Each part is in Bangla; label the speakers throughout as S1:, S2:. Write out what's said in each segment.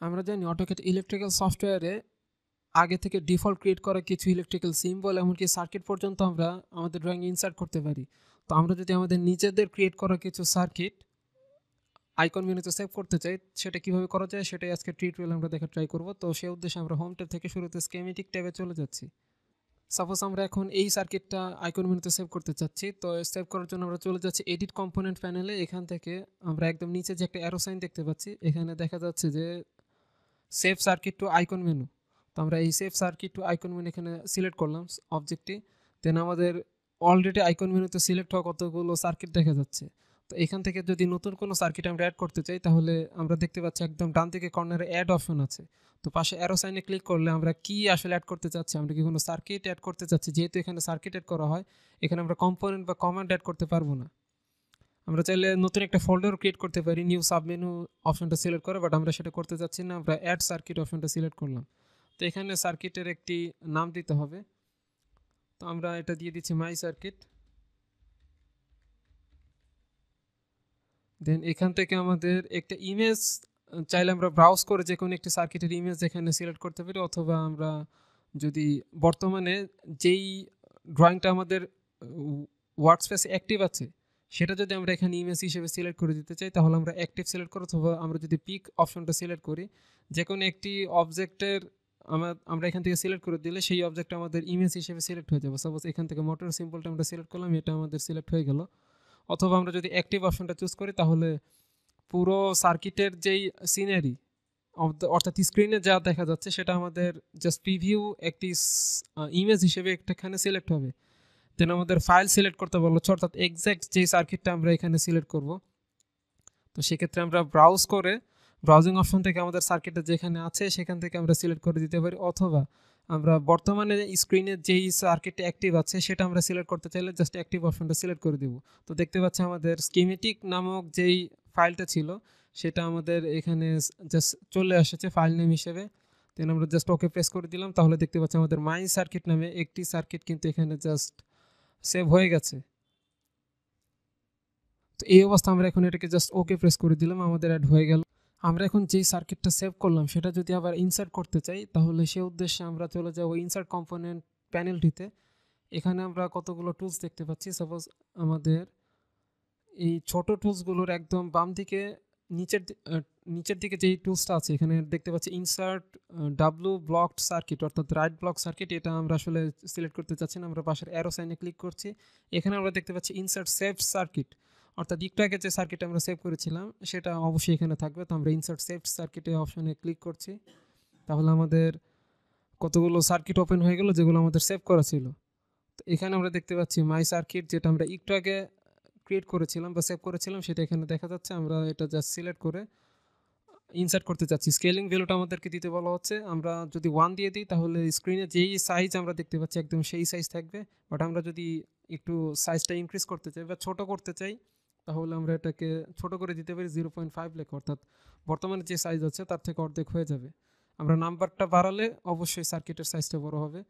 S1: আমরা জানি অটোক্যাড ইলেকট্রিক্যাল সফটওয়্যারে আগে থেকে ডিফল্ট ক্রিয়েট করা কিছু ইলেকট্রিক্যাল সিম্বল এমনকি সার্কিট পর্যন্ত আমরা আমাদের ড্রয়িংয়ে ইনসার্ট করতে পারি। তো আমরা যদি আমাদের নিজেদের ক্রিয়েট করা কিছু সার্কিট আইকন মেনুতে সেভ করতে চাই, সেটা কিভাবে করা যায় সেটাই আজকে টিউটোরিয়াল আমরা দেখা ট্রাই করব। তো সেই উদ্দেশ্যে আমরা হোম ট্যাব থেকে শুরুতে স্কেমেটিক ট্যাবে চলে যাচ্ছি। সাপোজ আমরা এখন এই সার্কিটটা আইকন মেনুতে সেভ করতে চাচ্ছি। তো সেভ করার জন্য আমরা চলে যাচ্ছি এডিট কম্পোনেন্ট প্যানেলে। এখান থেকে আমরা একদম নিচে যে একটা অ্যারো সাইন দেখতে পাচ্ছি, এখানে দেখা যাচ্ছে যে save circuit to icon menu. তো আমরা এই save circuit to icon menu এখানে সিলেক্ট করলাম অবজেক্টটি। দেন আমাদের অলরেডি আইকন মেনুতে সিলেক্ট হওয়া কতগুলো সার্কিট দেখা যাচ্ছে। তো এখান থেকে যদি নতুন কোনো সার্কিট আমরা অ্যাড করতে চাই, তাহলে আমরা দেখতে পাচ্ছি একদম ডান দিকে কর্নারে অ্যাড অপশন আছে। তো পাশে অ্যারো সাইনে ক্লিক করলে আমরা কি আসলে অ্যাড করতে চাচ্ছি, আমরা কি কোনো সার্কিট অ্যাড করতে চাচ্ছি। যেহেতু এখানে সার্কিট অ্যাড করা হয়, এখানে আমরা কম্পোনেন্ট বা কমান্ড অ্যাড করতে পারবো না। আমরা চাইলে নতুন একটা ফোল্ডার ক্রিয়েট করতে পারি নিউ সাবমেনু অপশনটা সিলেক্ট করে, বাট আমরা সেটা করতে যাচ্ছি না। আমরা অ্যাড সার্কিট অপশনটা সিলেক্ট করলাম। তো এখানে সার্কিটের একটি নাম দিতে হবে। তো আমরা এটা দিয়ে দিচ্ছি মাই সার্কিট। দেন এখান থেকে আমাদের একটা ইমেজ চাইলে আমরা ব্রাউজ করে যে কোনো একটি সার্কিটের ইমেজ এখানে সিলেক্ট করতে পারি, অথবা আমরা যদি বর্তমানে যেই ড্রয়িংটা আমাদের ওয়ার্কস্পেসে অ্যাক্টিভ আছে সেটা যদি আমরা এখানে ইমেজ হিসেবে সিলেক্ট করে দিতে চাই, তাহলে আমরা অ্যাক্টিভ সিলেক্ট করব, অথবা আমরা যদি পিক অপশনটা সিলেক্ট করি, যে কোনো একটি অবজেক্টের আমরা এখান থেকে সিলেক্ট করে দিলে সেই অবজেক্ট আমাদের ইমেজ হিসেবে সিলেক্ট হয়ে যাবে। সাপোজ এখান থেকে মোটর সিম্বলটা আমরা সিলেক্ট করলাম, এটা আমাদের সিলেক্ট হয়ে গেল। অথবা আমরা যদি অ্যাক্টিভ অপশনটা চুজ করি, তাহলে পুরো সার্কিটের যেই সিনারি অর্থাৎ স্ক্রিনে যা দেখা যাচ্ছে সেটা আমাদের জাস্ট প্রিভিউ একটি ইমেজ হিসেবে একটাখানে সিলেক্ট হবে। দেন আমাদের ফাইল সিলেক্ট করতে বলা হচ্ছে, অর্থাৎ এক্স্যাক্ট যে সার্কিটটা আমরা এখানে সিলেক্ট করব। তো সেক্ষেত্রে আমরা ব্রাউজ করে ব্রাউজিং অপশন থেকে আমাদের সার্কিটটা যেখানে আছে সেখান থেকে আমরা সিলেক্ট করে দিতে পারি, অথবা আমরা বর্তমানে স্ক্রিনে যেই সার্কিটটা অ্যাক্টিভ আছে সেটা আমরা সিলেক্ট করতে চাইলে জাস্ট অ্যাক্টিভ অপশনটা সিলেক্ট করে দিব। তো দেখতে পাচ্ছি আমাদের স্কিমেটিক নামক যেই ফাইলটা ছিল সেটা আমাদের এখানে জাস্ট চলে এসেছে ফাইল নেম হিসেবে। দেন আমরা জাস্ট ওকে প্রেস করে দিলাম, তাহলে দেখতে পাচ্ছি আমাদের মাই সার্কিট নামে একটি সার্কিট কিন্তু এখানে জাস্ট সেভ হয়ে গেছে। তো এই অবস্থা আমরা এখন এটাকে জাস্ট ওকে প্রেস করে দিলাম, আমাদের অ্যাড হয়ে গেল। আমরা এখন যেই সার্কিটটা সেভ করলাম সেটা যদি আবার ইনসার্ট করতে চাই, তাহলে সে উদ্দেশ্যে আমরা চলে যাব ইনসার্ট কম্পোনেন্ট প্যানেলটিতে। এখানে আমরা কতগুলো টুলস দেখতে পাচ্ছি। সাপোজ আমাদের এই ছোট টুলসগুলোর একদম বাম দিকে নিচের দিকে যেই টুলসটা আছে এখানে দেখতে পাচ্ছি ইনসার্ট ডাব্লু ব্লকড সার্কিট, অর্থাৎ রাইট ব্লক সার্কিট। এটা আমরা আসলে সিলেক্ট করতে চাচ্ছি না, আমরা পাশের অ্যারো সাইনে ক্লিক করছি। এখানে আমরা দেখতে পাচ্ছি ইনসার্ট সেভ সার্কিট, অর্থাৎ একটু আগে যে সার্কিট আমরা সেভ করেছিলাম সেটা অবশ্যই এখানে থাকবে। তো আমরা ইনসার্ট সেভ সার্কিটে অপশনে ক্লিক করছি, তাহলে আমাদের কতগুলো সার্কিট ওপেন হয়ে গেল যেগুলো আমাদের সেভ করা ছিল। তো এখানে আমরা দেখতে পাচ্ছি মাই সার্কিট, যেটা আমরা একটু আগে ক্রিয়েট করেছিলাম বা সেভ করেছিলাম সেটা এখানে দেখা যাচ্ছে। আমরা এটা জাস্ট সিলেক্ট করে ইনসার্ট করতে চাচ্ছি। স্কেলিং ভ্যালুটা আমাদেরকে দিতে বলা হচ্ছে। আমরা যদি 1 দিয়ে দিই তাহলে স্ক্রিনে যেই সাইজ আমরা দেখতে পাচ্ছি একদম সেই সাইজ থাকবে। বাট আমরা যদি একটু সাইজটা ইনক্রিজ করতে চাই বা ছোট করতে চাই, তাহলে আমরা এটাকে ছোট করে দিতে পারি 0.5 লেখা, অর্থাৎ বর্তমানে যে সাইজ আছে তার থেকে অর্ধেক হয়ে যাবে। আমরা নাম্বারটা বাড়ালে অবশ্যই সার্কিটের সাইজটা বড় হবে।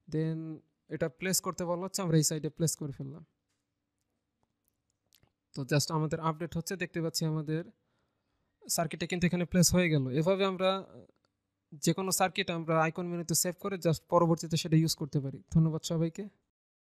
S1: দেন এটা প্লেস করতে বলা হচ্ছে, আমরা এই সাইডে প্লেস করে ফেললাম। তো জাস্ট আমাদের আপডেট হচ্ছে, দেখতে পাচ্ছি আমাদের সার্কিটটা কিন্তু এখানে প্লেস হয়ে গেল। এভাবে আমরা যে কোনো সার্কিট আমরা আইকন মেনুতে সেভ করে জাস্ট পরবর্তীতে সেটা ইউজ করতে পারি। ধন্যবাদ সবাইকে।